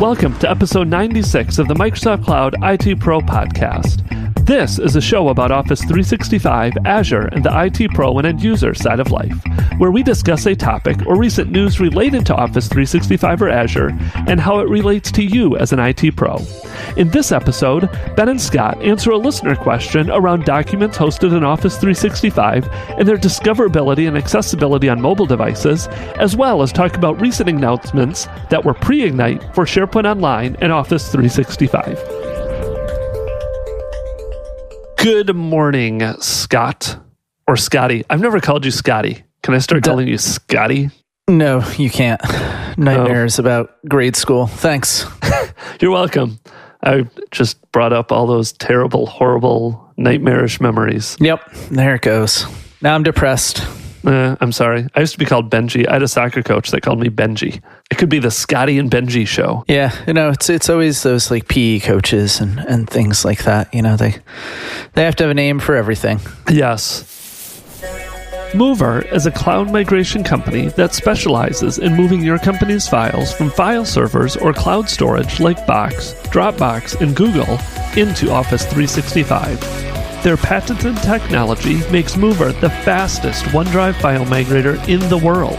Welcome to episode 96 of the Microsoft Cloud IT Pro podcast. This is a show about Office 365, Azure, and the IT Pro and end user side of life, where we discuss a topic or recent news related to Office 365 or Azure and how it relates to you as an IT Pro. In this episode, Ben and Scott answer a listener question around documents hosted in Office 365 and their discoverability and accessibility on mobile devices, as well as talk about recent announcements that were pre-Ignite for SharePoint Online and Office 365. Good morning, Scott. Or Scotty. I've never called you Scotty. Can I start calling you Scotty? No, you can't. Nightmares about grade school. Thanks. You're welcome. I just brought up all those terrible, horrible, nightmarish memories. Yep, there it goes. Now I'm depressed. I'm sorry. I used to be called Benji. I had a soccer coach that called me Benji. It could be the Scotty and Benji show. Yeah, it's always those like PE coaches and things like that. You know, they have to have a name for everything. Yes. Mover is a cloud migration company that specializes in moving your company's files from file servers or cloud storage like Box, Dropbox, and Google into Office 365. Their patented technology makes Mover the fastest OneDrive file migrator in the world.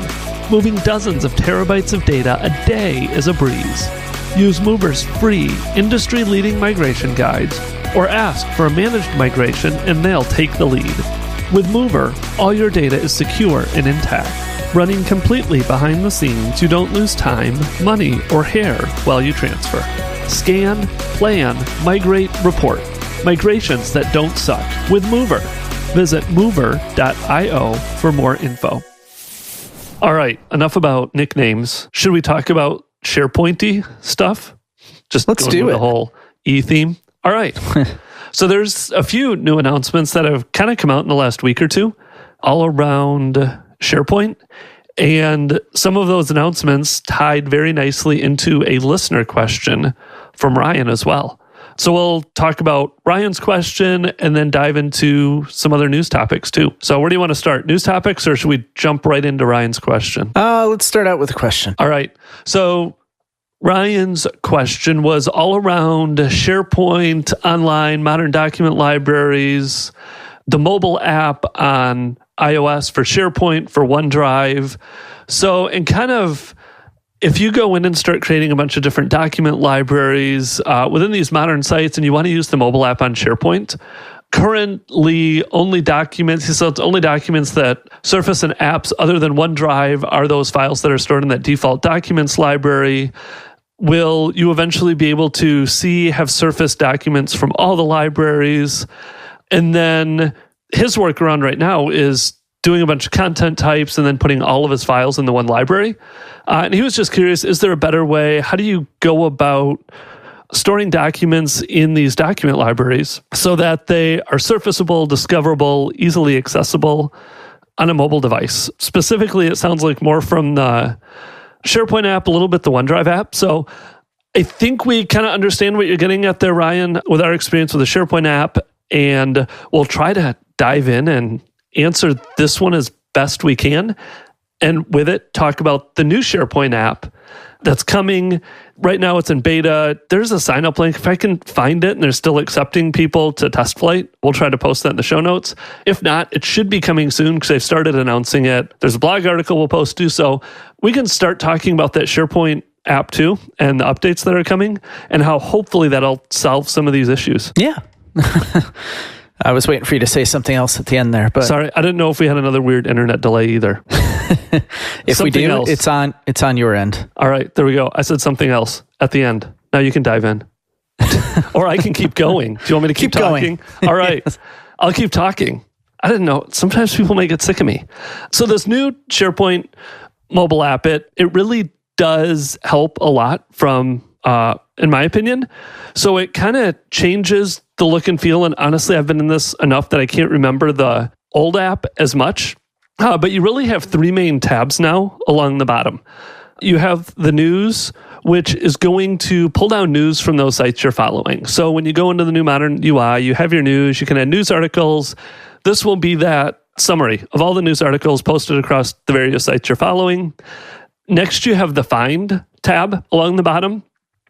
Moving dozens of terabytes of data a day is a breeze. Use Mover's free, industry-leading migration guides, or ask for a managed migration and they'll take the lead. With Mover, all your data is secure and intact. Running completely behind the scenes, you don't lose time, money, or hair while you transfer. Scan, plan, migrate, report. Migrations that don't suck with Mover. Visit mover.io for more info. All right, enough about nicknames. Should we talk about SharePoint-y stuff? Let's do it. The whole E theme. All right. So there's a few new announcements that have kind of come out in the last week or two all around SharePoint. And some of those announcements tied very nicely into a listener question from Ryan as well. So we'll talk about Ryan's question and then dive into some other news topics too. So where do you want to start? News topics, or should we jump right into Ryan's question? Let's start out with a question. All right. So Ryan's question was all around SharePoint Online, modern document libraries, the mobile app on iOS for SharePoint, for OneDrive. So, and kind of, if you go in and start creating a bunch of different document libraries within these modern sites and you want to use the mobile app on SharePoint, currently only documents, so it's only documents that surface in apps other than OneDrive are those files that are stored in that default documents library. Will you eventually be able to have surface documents from all the libraries? And then his workaround right now is doing a bunch of content types and then putting all of his files in the one library. And he was just curious, is there a better way? How do you go about storing documents in these document libraries so that they are surfaceable, discoverable, easily accessible on a mobile device? Specifically, it sounds like more from the SharePoint app, a little bit the OneDrive app. So I think we kind of understand what you're getting at there, Ryan, with our experience with the SharePoint app. And we'll try to dive in and answer this one as best we can. And with it, talk about the new SharePoint app that's coming. Right now it's in beta. There's a sign-up link. If I can find it and they're still accepting people to test flight, we'll try to post that in the show notes. If not, it should be coming soon because they've started announcing it. There's a blog article we'll post too. So we can start talking about that SharePoint app too and the updates that are coming and how hopefully that'll solve some of these issues. Yeah. I was waiting for you to say something else at the end there, but sorry, I didn't know if we had another weird internet delay either. If something we do, else. It's on your end. All right, there we go. I said something else at the end. Now you can dive in. Or I can keep going. Do you want me to keep talking? Going. All right. Yes. I'll keep talking. I didn't know. Sometimes people may get sick of me. So this new SharePoint mobile app, it really does help a lot from in my opinion. So it kind of changes the look and feel. And honestly, I've been in this enough that I can't remember the old app as much. But you really have three main tabs now along the bottom. You have the news, which is going to pull down news from those sites you're following. So when you go into the new modern UI, you have your news, you can add news articles. This will be that summary of all the news articles posted across the various sites you're following. Next, you have the Find tab along the bottom.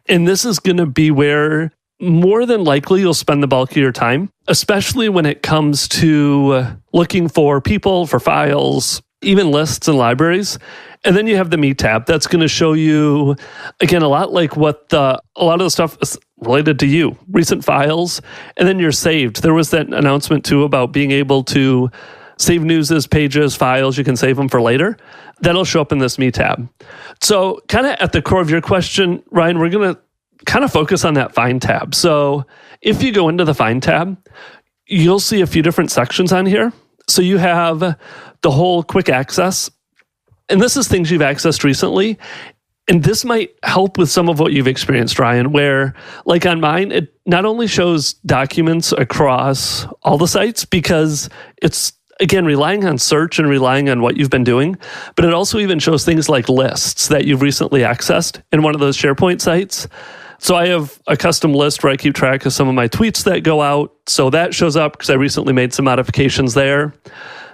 And this is going to be where more than likely you'll spend the bulk of your time, especially when it comes to looking for people, for files, even lists and libraries. And then you have the Me tab that's going to show you, again, a lot like what a lot of the stuff is related to you, recent files, and then you're saved. There was that announcement too about being able to save news as pages, files, you can save them for later. That'll show up in this Me tab. So kind of at the core of your question, Ryan, we're going to kind of focus on that Find tab. So if you go into the Find tab, you'll see a few different sections on here. So you have the whole quick access, and this is things you've accessed recently. And this might help with some of what you've experienced, Ryan, where like on mine, it not only shows documents across all the sites because it's, again, relying on search and relying on what you've been doing, but it also even shows things like lists that you've recently accessed in one of those SharePoint sites. So I have a custom list where I keep track of some of my tweets that go out. So that shows up because I recently made some modifications there.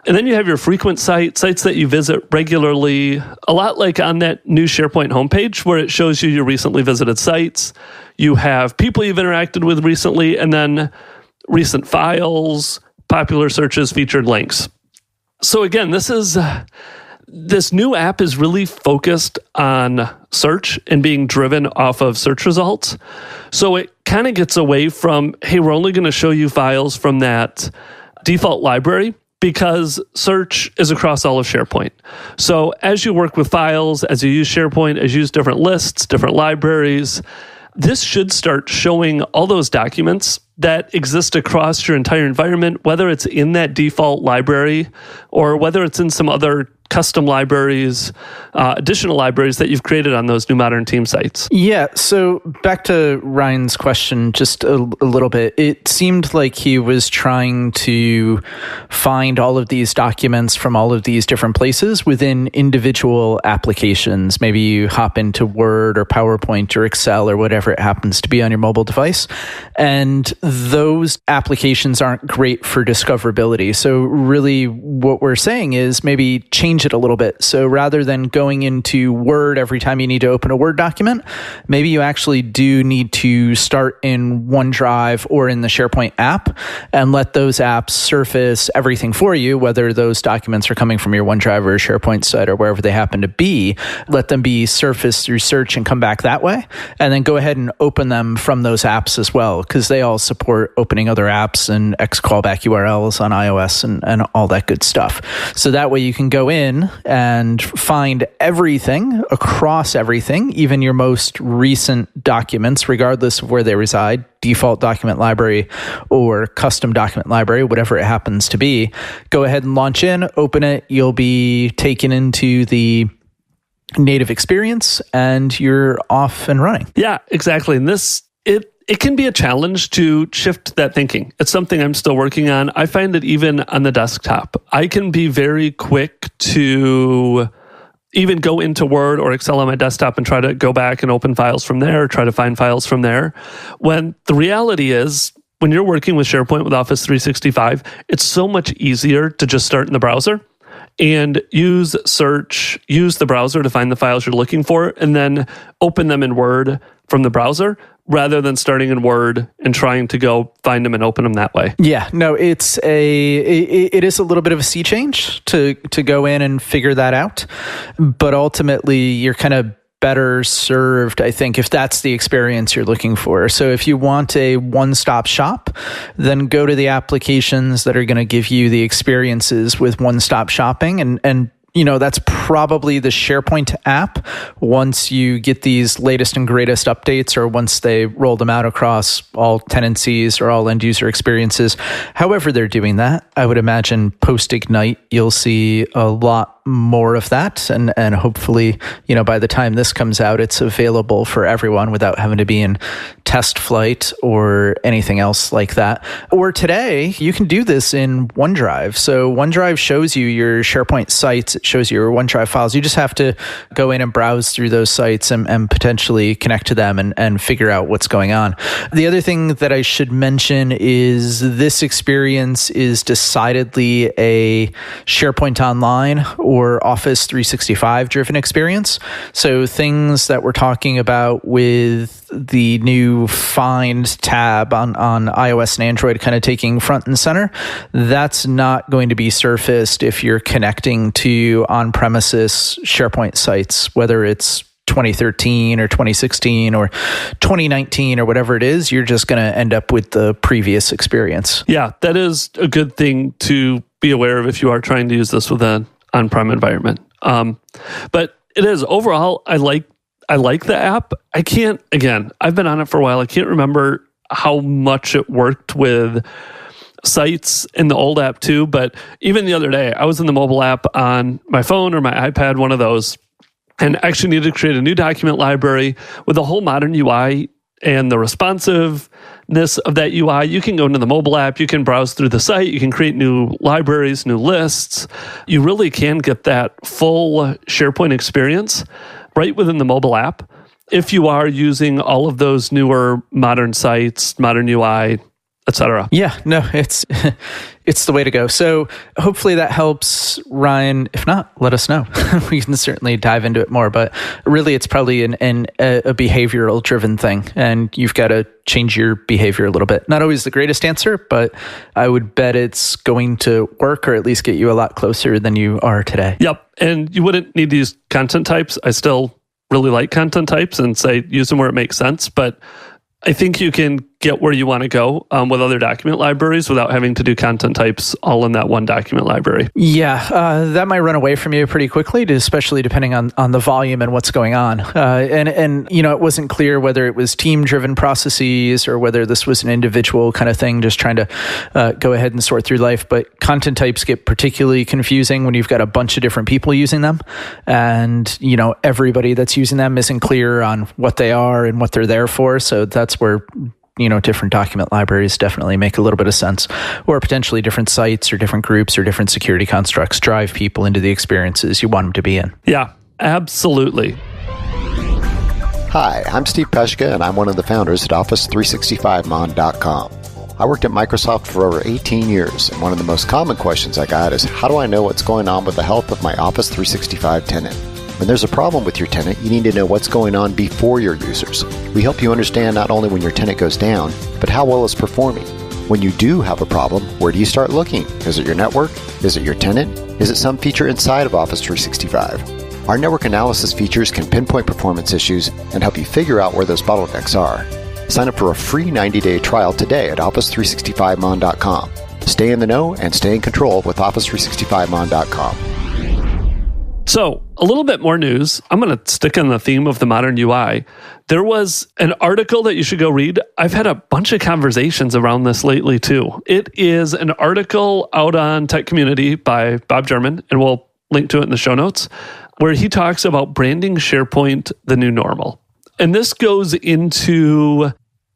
And then you have your frequent sites that you visit regularly, a lot like on that new SharePoint homepage where it shows you your recently visited sites. You have people you've interacted with recently, and then recent files, popular searches, featured links. So again, this new app is really focused on search and being driven off of search results. So it kind of gets away from, hey, we're only going to show you files from that default library, because search is across all of SharePoint. So as you work with files, as you use SharePoint, as you use different lists, different libraries, this should start showing all those documents that exist across your entire environment, whether it's in that default library or whether it's in some other custom libraries, additional libraries that you've created on those new Modern Team sites. Yeah, so back to Ryan's question just a little bit. It seemed like he was trying to find all of these documents from all of these different places within individual applications. Maybe you hop into Word or PowerPoint or Excel or whatever it happens to be on your mobile device, and those applications aren't great for discoverability. So really what we're saying is maybe change it a little bit. So rather than going into Word every time you need to open a Word document, maybe you actually do need to start in OneDrive or in the SharePoint app and let those apps surface everything for you, whether those documents are coming from your OneDrive or SharePoint site or wherever they happen to be. Let them be surfaced through search and come back that way. And then go ahead and open them from those apps as well, because they all support opening other apps and X callback URLs on iOS and all that good stuff. So that way you can go in and find everything across everything, even your most recent documents, regardless of where they reside, default document library or custom document library, whatever it happens to be. Go ahead and launch in, open it. You'll be taken into the native experience and you're off and running. Yeah, exactly. And it can be a challenge to shift that thinking. It's something I'm still working on. I find that even on the desktop, I can be very quick to even go into Word or Excel on my desktop and try to go back and open files from there, try to find files from there. When the reality is, when you're working with SharePoint with Office 365, it's so much easier to just start in the browser and use search, use the browser to find the files you're looking for, and then open them in Word from the browser, rather than starting in Word and trying to go find them and open them that way. Yeah, no, it is a little bit of a sea change to go in and figure that out. But ultimately, you're kind of better served, I think, if that's the experience you're looking for. So if you want a one-stop shop, then go to the applications that are going to give you the experiences with one-stop shopping. And you know, that's probably the SharePoint app once you get these latest and greatest updates, or once they roll them out across all tenancies or all end user experiences. However they're doing that, I would imagine post-Ignite, you'll see a lot more of that. And hopefully, you know, by the time this comes out, it's available for everyone without having to be in test flight or anything else like that. Or today, you can do this in OneDrive. So OneDrive shows you your SharePoint sites. It shows you your OneDrive files. You just have to go in and browse through those sites and potentially connect to them and figure out what's going on. The other thing that I should mention is this experience is decidedly a SharePoint Online or Office 365 driven experience. So things that we're talking about with the new Find tab on iOS and Android kind of taking front and center, that's not going to be surfaced if you're connecting to on-premises SharePoint sites, whether it's 2013 or 2016 or 2019 or whatever it is. You're just going to end up with the previous experience. Yeah, that is a good thing to be aware of if you are trying to use this with an on-prem environment. But it is overall, I like the app. I've been on it for a while. I can't remember how much it worked with sites in the old app too. But even the other day, I was in the mobile app on my phone or my iPad, one of those, and actually needed to create a new document library with a whole modern UI and the responsiveness of that UI. You can go into the mobile app, you can browse through the site, you can create new libraries, new lists. You really can get that full SharePoint experience right within the mobile app if you are using all of those newer modern sites, modern UI, etc. Yeah, no, it's the way to go. So hopefully that helps, Ryan. If not, let us know. We can certainly dive into it more. But really, it's probably a behavioral driven thing, and you've got to change your behavior a little bit. Not always the greatest answer, but I would bet it's going to work, or at least get you a lot closer than you are today. Yep, and you wouldn't need to use content types. I still really like content types and say use them where it makes sense, but I think you can get where you want to go with other document libraries without having to do content types all in that one document library. Yeah, that might run away from you pretty quickly, especially depending on the volume and what's going on. And it wasn't clear whether it was team-driven processes or whether this was an individual kind of thing, just trying to go ahead and sort through life. But content types get particularly confusing when you've got a bunch of different people using them, and everybody that's using them isn't clear on what they are and what they're there for. So that's where different document libraries definitely make a little bit of sense, or potentially different sites or different groups or different security constructs drive people into the experiences you want them to be in. Yeah, absolutely. Hi, I'm Steve Peshka, and I'm one of the founders at Office365mon.com. I worked at Microsoft for over 18 years, and one of the most common questions I got is, how do I know what's going on with the health of my Office 365 tenant? When there's a problem with your tenant, you need to know what's going on before your users. We help you understand not only when your tenant goes down, but how well it's performing. When you do have a problem, where do you start looking? Is it your network? Is it your tenant? Is it some feature inside of Office 365? Our network analysis features can pinpoint performance issues and help you figure out where those bottlenecks are. Sign up for a free 90-day trial today at Office365mon.com. Stay in the know and stay in control with Office365mon.com. So, a little bit more news. I'm going to stick on the theme of the modern UI. There was an article that you should go read. I've had a bunch of conversations around this lately, too. It is an article out on Tech Community by Bob German, and we'll link to it in the show notes, where he talks about branding SharePoint the new normal. And this goes into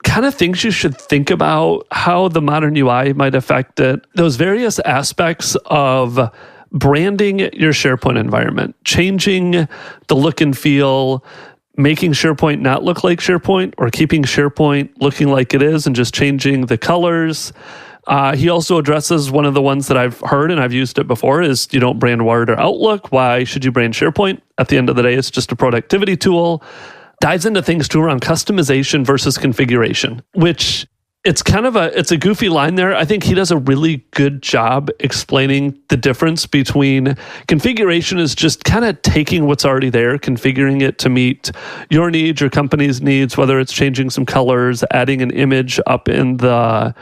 kind of things you should think about, how the modern UI might affect it, those various aspects of branding your SharePoint environment, changing the look and feel, making SharePoint not look like SharePoint, or keeping SharePoint looking like it is and just changing the colors. He also addresses one of the ones that I've heard and I've used it before is you don't brand Word or Outlook. Why should you brand SharePoint? At the end of the day, it's just a productivity tool. Dives into things too around customization versus configuration, which it's a goofy line there. I think he does a really good job explaining the difference between configuration is just kind of taking what's already there, configuring it to meet your needs, your company's needs, whether it's changing some colors, adding an image up in the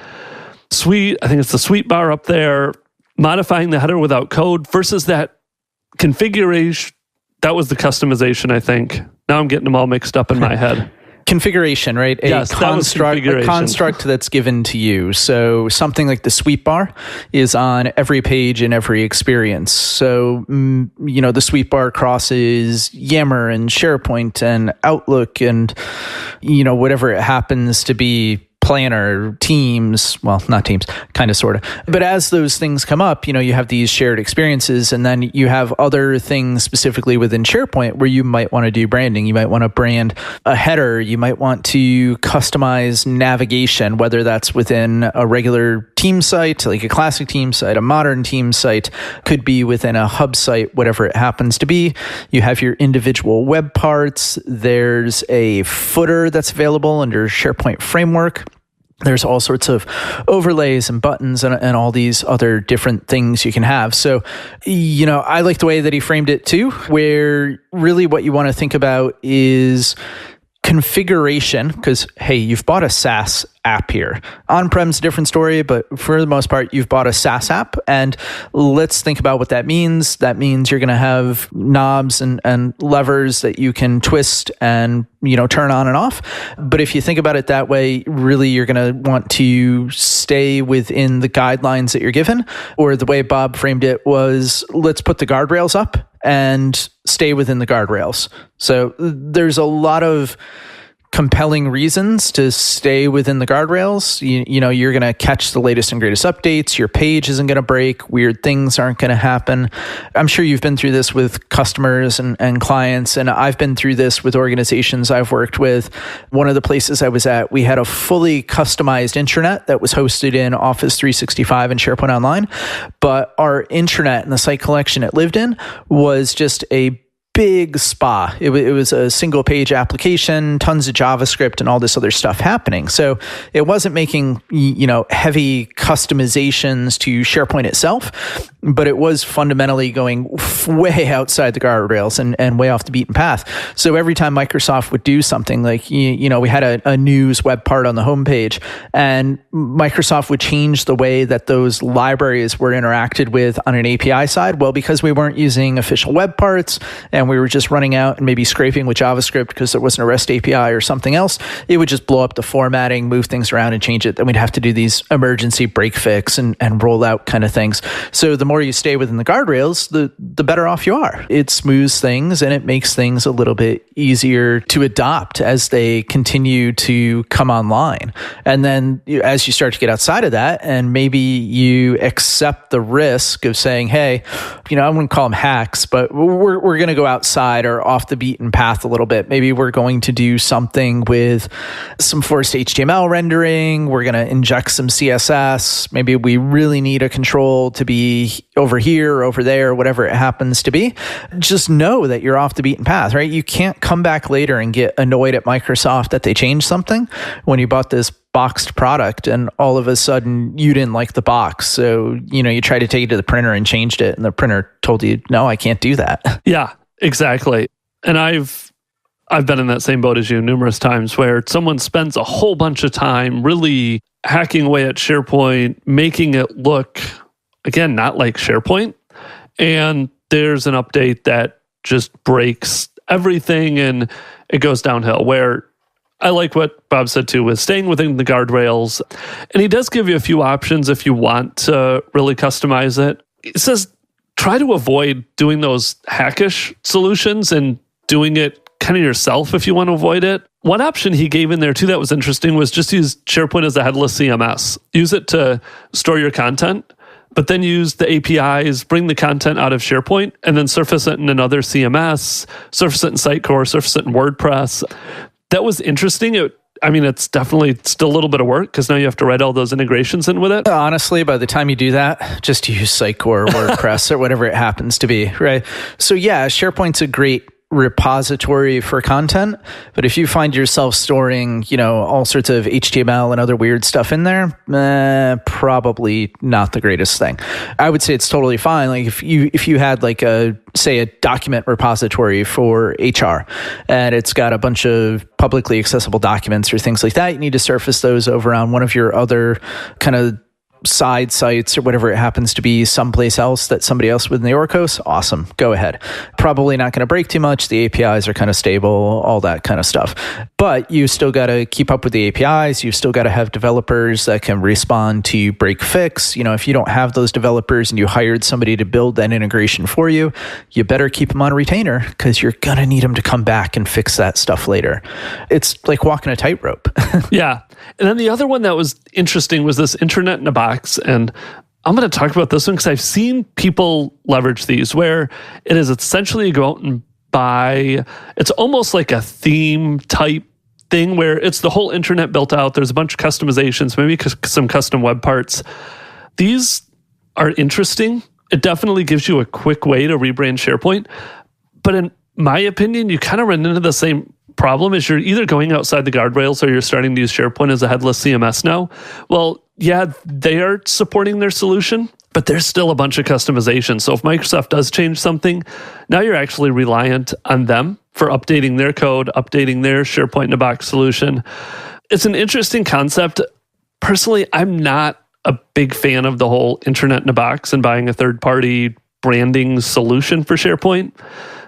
suite. I think it's the suite bar up there, modifying the header without code versus that configuration. That was the customization, I think. Now I'm getting them all mixed up in my head. Configuration, right? A construct that's given to you. So something like the sweep bar is on every page in every experience. So, the sweep bar crosses Yammer and SharePoint and Outlook and, whatever it happens to be Planner, Teams, well, not Teams, kind of, sort of. But as those things come up, you have these shared experiences, and then you have other things specifically within SharePoint where you might want to do branding. You might want to brand a header. You might want to customize navigation, whether that's within a regular team site, like a classic team site, a modern team site, could be within a hub site, whatever it happens to be. You have your individual web parts. There's a footer that's available under SharePoint Framework. There's all sorts of overlays and buttons and all these other different things you can have. So, I like the way that he framed it too, where really what you want to think about is configuration, because, hey, you've bought a SaaS app here. On-prem's a different story, but for the most part, you've bought a SaaS app. And let's think about what that means. That means you're going to have knobs and levers that you can twist and, turn on and off. But if you think about it that way, really, you're going to want to stay within the guidelines that you're given. Or the way Bob framed it was, let's put the guardrails up and stay within the guardrails. So there's a lot of compelling reasons to stay within the guardrails. You're going to catch the latest and greatest updates. Your page isn't going to break. Weird things aren't going to happen. I'm sure you've been through this with customers and clients, and I've been through this with organizations I've worked with. One of the places I was at, we had a fully customized intranet that was hosted in Office 365 and SharePoint Online, but our intranet and the site collection it lived in was just a big spa. It was a single page application, tons of JavaScript and all this other stuff happening. So it wasn't making, heavy customizations to SharePoint itself, but it was fundamentally going way outside the guardrails and way off the beaten path. So every time Microsoft would do something like, we had a news web part on the homepage, and Microsoft would change the way that those libraries were interacted with on an API side. Well, because we weren't using official web parts and we were just running out and maybe scraping with JavaScript because there wasn't a REST API or something else, it would just blow up the formatting, move things around and change it. Then we'd have to do these emergency break fix and roll out kind of things. So the more you stay within the guardrails, the better off you are. It smooths things and it makes things a little bit easier to adopt as they continue to come online. And then as you start to get outside of that, and maybe you accept the risk of saying, hey, I wouldn't call them hacks, but we're going to go outside or off the beaten path a little bit. Maybe we're going to do something with some forced HTML rendering. We're going to inject some CSS. Maybe we really need a control to be over here or over there, whatever it happens to be. Just know that you're off the beaten path, right? You can't come back later and get annoyed at Microsoft that they changed something when you bought this boxed product and all of a sudden you didn't like the box. So, you tried to take it to the printer and changed it and the printer told you, no, I can't do that. Yeah, exactly. And I've been in that same boat as you numerous times where someone spends a whole bunch of time really hacking away at SharePoint, making it look, again, not like SharePoint. And there's an update that just breaks everything and it goes downhill, where I like what Bob said too, with staying within the guardrails. And he does give you a few options if you want to really customize it. It says, try to avoid doing those hackish solutions and doing it kind of yourself if you want to avoid it. One option he gave in there too that was interesting was just use SharePoint as a headless CMS. Use it to store your content, but then use the APIs, bring the content out of SharePoint, and then surface it in another CMS, surface it in Sitecore, surface it in WordPress. That was interesting. It's definitely still a little bit of work because now you have to write all those integrations in with it. Honestly, by the time you do that, just use Sitecore or WordPress or whatever it happens to be, right? So yeah, SharePoint's a great repository for content, but if you find yourself storing, all sorts of HTML and other weird stuff in there, probably not the greatest thing. I would say it's totally fine. Like if you had like a document repository for HR and it's got a bunch of publicly accessible documents or things like that, you need to surface those over on one of your other kind of side sites or whatever it happens to be someplace else that somebody else within the org hosts, awesome, go ahead. Probably not going to break too much. The APIs are kind of stable, all that kind of stuff. But you still got to keep up with the APIs. You've still got to have developers that can respond to break fix. If you don't have those developers and you hired somebody to build that integration for you, you better keep them on retainer because you're going to need them to come back and fix that stuff later. It's like walking a tightrope. Yeah. And then the other one that was interesting was this Internet in a Box. And I'm going to talk about this one because I've seen people leverage these where it is essentially you go out and buy, it's almost like a theme type thing where it's the whole internet built out. There's a bunch of customizations, maybe some custom web parts. These are interesting. It definitely gives you a quick way to rebrand SharePoint. But in my opinion, you kind of run into the same problem as you're either going outside the guardrails or you're starting to use SharePoint as a headless CMS now. Well, yeah, they are supporting their solution, but there's still a bunch of customization. So if Microsoft does change something, now you're actually reliant on them for updating their code, updating their SharePoint in a Box solution. It's an interesting concept. Personally, I'm not a big fan of the whole Internet in a Box and buying a third-party branding solution for SharePoint,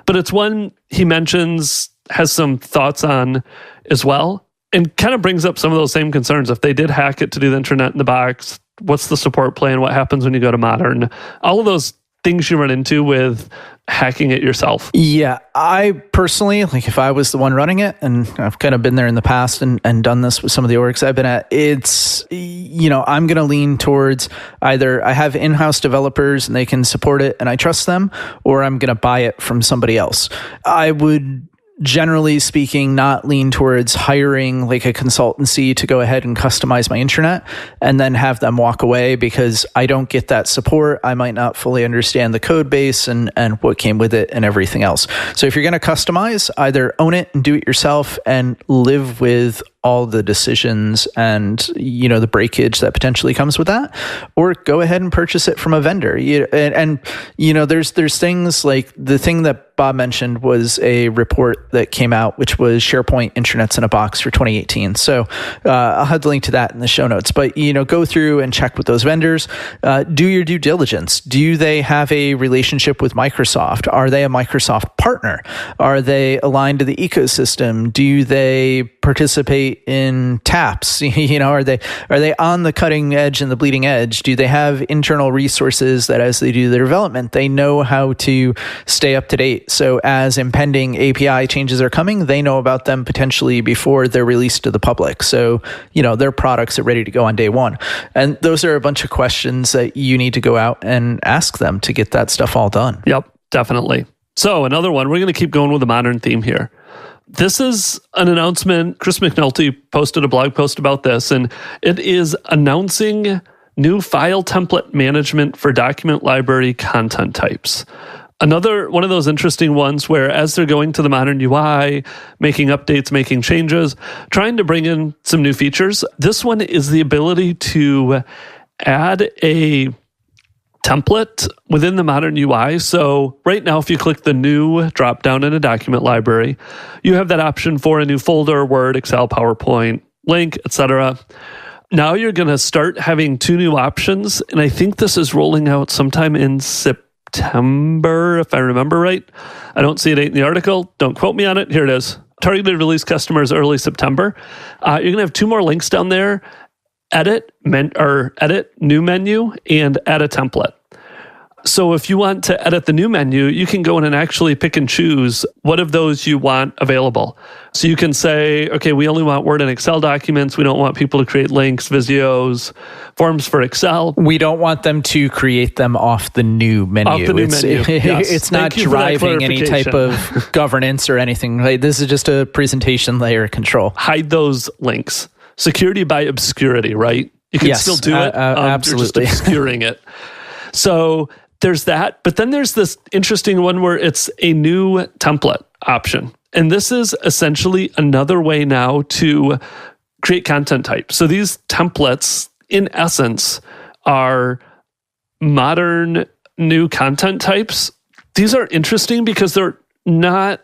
but it's one he mentions, has some thoughts on as well, and kind of brings up some of those same concerns. If they did hack it to do the Internet in the Box, what's the support plan? What happens when you go to modern? All of those things you run into with hacking it yourself. Yeah, I personally, if I was the one running it, and I've kind of been there in the past and done this with some of the orgs I've been at, it's, I'm going to lean towards either I have in-house developers and they can support it and I trust them, or I'm going to buy it from somebody else. I would, generally speaking, not lean towards hiring like a consultancy to go ahead and customize my intranet and then have them walk away because I don't get that support. I might not fully understand the code base and what came with it and everything else. So if you're going to customize, either own it and do it yourself and live with all the decisions and the breakage that potentially comes with that, or go ahead and purchase it from a vendor. There's things like the thing that Bob mentioned was a report that came out, which was SharePoint Intranets in a Box for 2018. So I'll have the link to that in the show notes. But go through and check with those vendors. Do your due diligence. Do they have a relationship with Microsoft? Are they a Microsoft partner? Are they aligned to the ecosystem? Do they participate in TAPS? Are they on the cutting edge and the bleeding edge? Do they have internal resources that as they do their development, they know how to stay up to date? So as impending API changes are coming, they know about them potentially before they're released to the public. So, their products are ready to go on day one. And those are a bunch of questions that you need to go out and ask them to get that stuff all done. Yep, definitely. So another one, we're going to keep going with the modern theme here. This is an announcement. Chris McNulty posted a blog post about this, and it is announcing new file template management for document library content types. Another one of those interesting ones where as they're going to the modern UI, making updates, making changes, trying to bring in some new features. This one is the ability to add a template within the modern UI. So right now, if you click the new drop down in a document library, you have that option for a new folder, Word, Excel, PowerPoint, link, etc. Now you're going to start having two new options. And I think this is rolling out sometime in September, if I remember right. I don't see a date in the article. Don't quote me on it. Here it is. Targeted release customers early September. You're going to have two more links down there. Edit new menu and add a template. So if you want to edit the new menu, you can go in and actually pick and choose what of those you want available. So you can say, okay, we only want Word and Excel documents. We don't want people to create links, Visios, forms for Excel. We don't want them to create them off the new menu. Off the new menu. Yes. It's not driving any type of governance or anything. Like, this is just a presentation layer control. Hide those links. Security by obscurity, right? You can still do it. Absolutely. You're just obscuring it. So there's that. But then there's this interesting one where it's a new template option. And this is essentially another way now to create content types. So these templates, in essence, are modern new content types. These are interesting because they're not,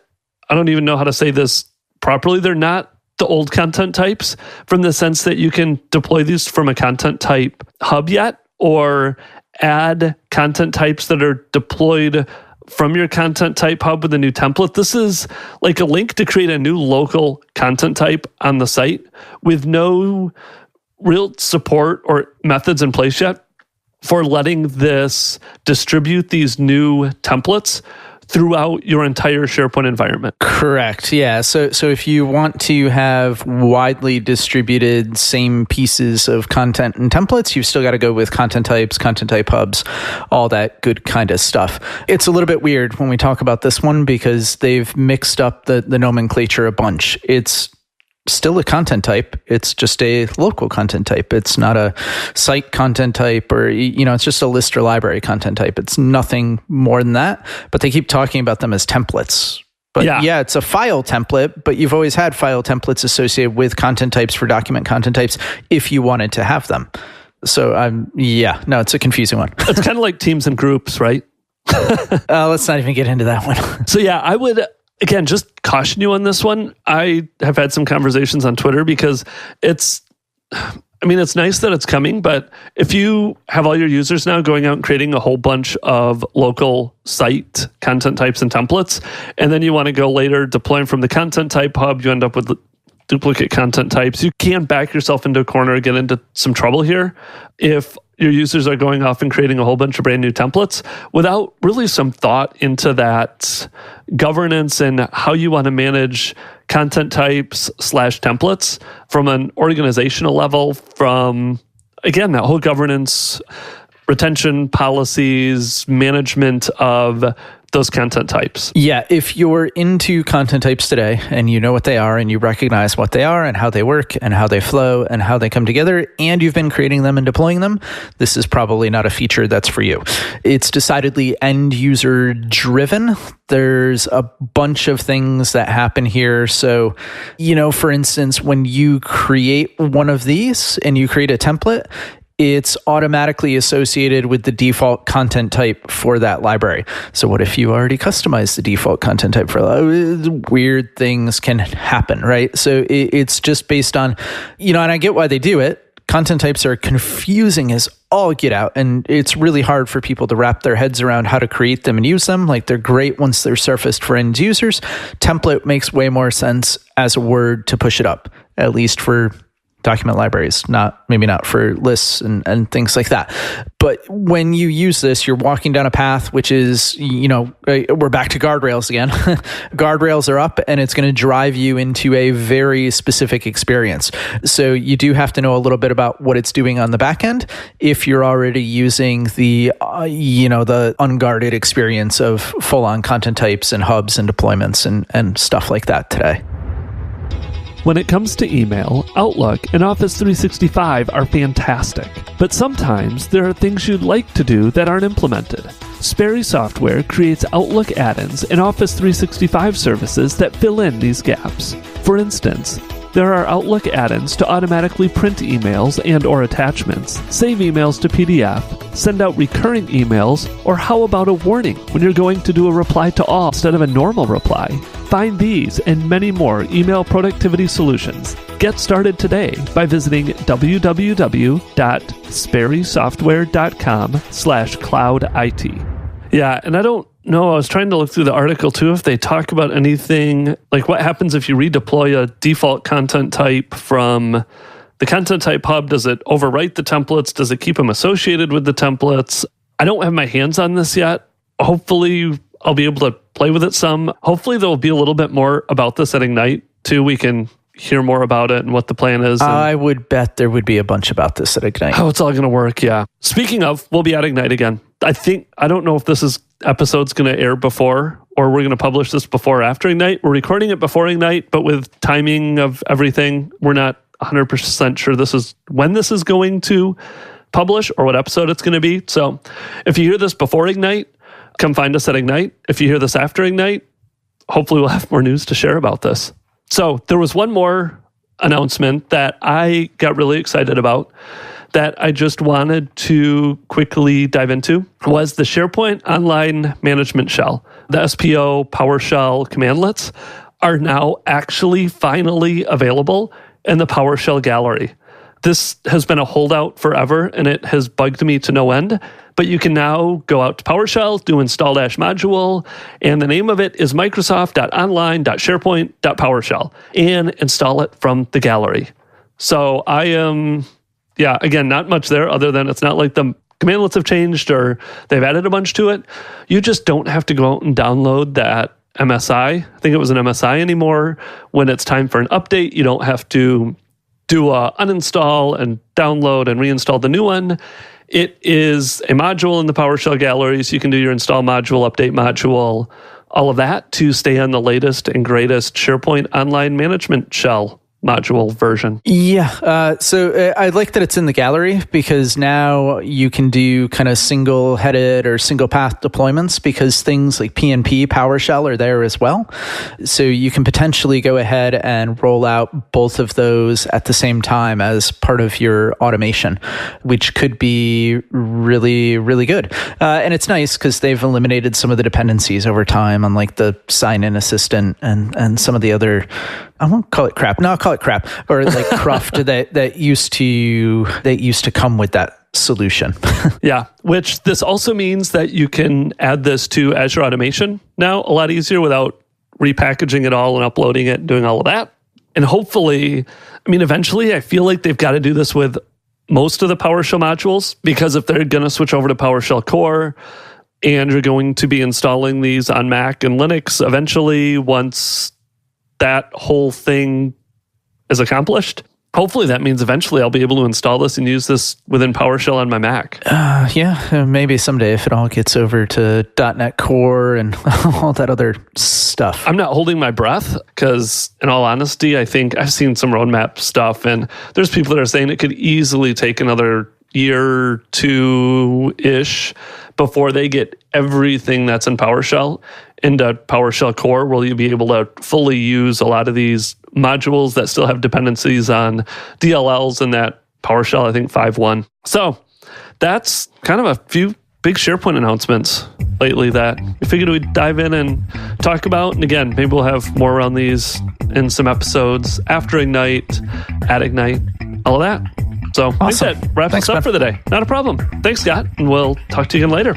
I don't even know how to say this properly. They're not the old content types, from the sense that you can deploy these from a content type hub yet, or add content types that are deployed from your content type hub with a new template. This is like a link to create a new local content type on the site with no real support or methods in place yet for letting this distribute these new templates throughout your entire SharePoint environment. Correct. Yeah. So if you want to have widely distributed same pieces of content and templates, you've still got to go with content types, content type hubs, all that good kind of stuff. It's a little bit weird when we talk about this one because they've mixed up the nomenclature a bunch. It's still a content type. It's just a local content type. It's not a site content type, or, it's just a list or library content type. It's nothing more than that, but they keep talking about them as templates. But yeah, it's a file template, but you've always had file templates associated with content types for document content types if you wanted to have them. So it's a confusing one. It's kind of like teams and groups, right? Let's not even get into that one. So yeah, I would, again, just caution you on this one. I have had some conversations on Twitter because it's nice that it's coming, but if you have all your users now going out and creating a whole bunch of local site content types and templates, and then you want to go later deploying from the content type hub, you end up with duplicate content types. You can back yourself into a corner and get into some trouble here if your users are going off and creating a whole bunch of brand new templates without really some thought into that governance and how you want to manage content types / templates from an organizational level, from, again, that whole governance, retention policies, management of those content types. Yeah, if you're into content types today and you know what they are and you recognize what they are and how they work and how they flow and how they come together, and you've been creating them and deploying them, this is probably not a feature that's for you. It's decidedly end user driven. There's a bunch of things that happen here. So, for instance, when you create one of these and you create a template, it's automatically associated with the default content type for that library. So what if you already customized the default content type for weird things can happen, right? So it's just based on, and I get why they do it. Content types are confusing as all get out, and it's really hard for people to wrap their heads around how to create them and use them. Like, they're great once they're surfaced for end users. Template makes way more sense as a word to push it up, at least for document libraries, maybe not for lists and things like that. But when you use this, you're walking down a path, which is, we're back to guardrails again. Guardrails are up, and it's going to drive you into a very specific experience. So you do have to know a little bit about what it's doing on the back end if you're already using the unguarded experience of full-on content types and hubs and deployments and stuff like that today. When it comes to email, Outlook and Office 365 are fantastic, but sometimes there are things you'd like to do that aren't implemented. Sperry Software creates Outlook add-ins and Office 365 services that fill in these gaps. For instance, there are Outlook add-ins to automatically print emails and/or attachments, save emails to PDF, send out recurring emails, or how about a warning when you're going to do a reply to all instead of a normal reply? Find these and many more email productivity solutions. Get started today by visiting www.sperrysoftware.com/cloudit. Yeah, and I don't know, I was trying to look through the article too if they talk about anything like what happens if you redeploy a default content type from the content type hub. Does it overwrite the templates? Does it keep them associated with the templates? I don't have my hands on this yet. Hopefully I'll be able to play with it some. Hopefully there'll be a little bit more about this at Ignite too. We can hear more about it and what the plan is. I would bet there would be a bunch about this at Ignite. How it's all going to work, yeah. Speaking of, we'll be at Ignite again. I don't know if this episode's going to air before or we're going to publish this before or after Ignite. We're recording it before Ignite, but with timing of everything, we're not 100% sure when this is going to publish or what episode it's going to be. So if you hear this before Ignite, come find us at Ignite. If you hear this after Ignite, hopefully we'll have more news to share about this. So there was one more announcement that I got really excited about that I just wanted to quickly dive into was the SharePoint Online Management Shell, the SPO PowerShell commandlets are now actually finally available in the PowerShell gallery. This has been a holdout forever, and it has bugged me to no end. But you can now go out to PowerShell, do install-module, and the name of it is Microsoft.online.SharePoint.PowerShell, and install it from the gallery. So I am, again, not much there other than it's not like the commandlets have changed or they've added a bunch to it. You just don't have to go out and download that MSI. I think it was an MSI anymore. When it's time for an update, you don't have to do a uninstall and download and reinstall the new one. It is a module in the PowerShell gallery, so you can do your install module, update module, all of that to stay on the latest and greatest SharePoint Online Management Shell module version. Yeah. So I like that it's in the gallery because now you can do kind of single-headed or single-path deployments because things like PnP, PowerShell are there as well. So you can potentially go ahead and roll out both of those at the same time as part of your automation, which could be really, really good. And it's nice because they've eliminated some of the dependencies over time on like the sign-in assistant and some of the other, I won't call it crap. No, I'll call it crap, or like cruft that used to come with that solution. Yeah, which this also means that you can add this to Azure Automation now a lot easier without repackaging it all and uploading it and doing all of that. And hopefully, eventually I feel like they've got to do this with most of the PowerShell modules, because if they're going to switch over to PowerShell Core and you're going to be installing these on Mac and Linux eventually, once that whole thing is accomplished, hopefully that means eventually I'll be able to install this and use this within PowerShell on my Mac. Maybe someday if it all gets over to .NET Core and all that other stuff. I'm not holding my breath because, in all honesty, I think I've seen some roadmap stuff, and there's people that are saying it could easily take another year, two-ish before they get everything that's in PowerShell into PowerShell Core, where you'll be able to fully use a lot of these modules that still have dependencies on DLLs and that PowerShell, I think 5.1. So that's kind of a few big SharePoint announcements lately that we figured we'd dive in and talk about. And again, maybe we'll have more around these in some episodes after Ignite, at Ignite, all of that. So awesome. I think that wraps us up for the day. Not a problem. Thanks, Scott, and we'll talk to you again later.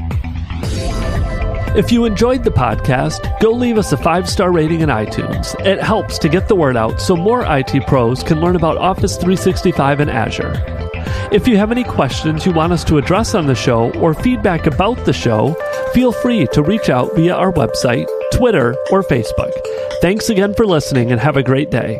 If you enjoyed the podcast, go leave us a 5-star rating in iTunes. It helps to get the word out so more IT pros can learn about Office 365 and Azure. If you have any questions you want us to address on the show or feedback about the show, feel free to reach out via our website, Twitter, or Facebook. Thanks again for listening and have a great day.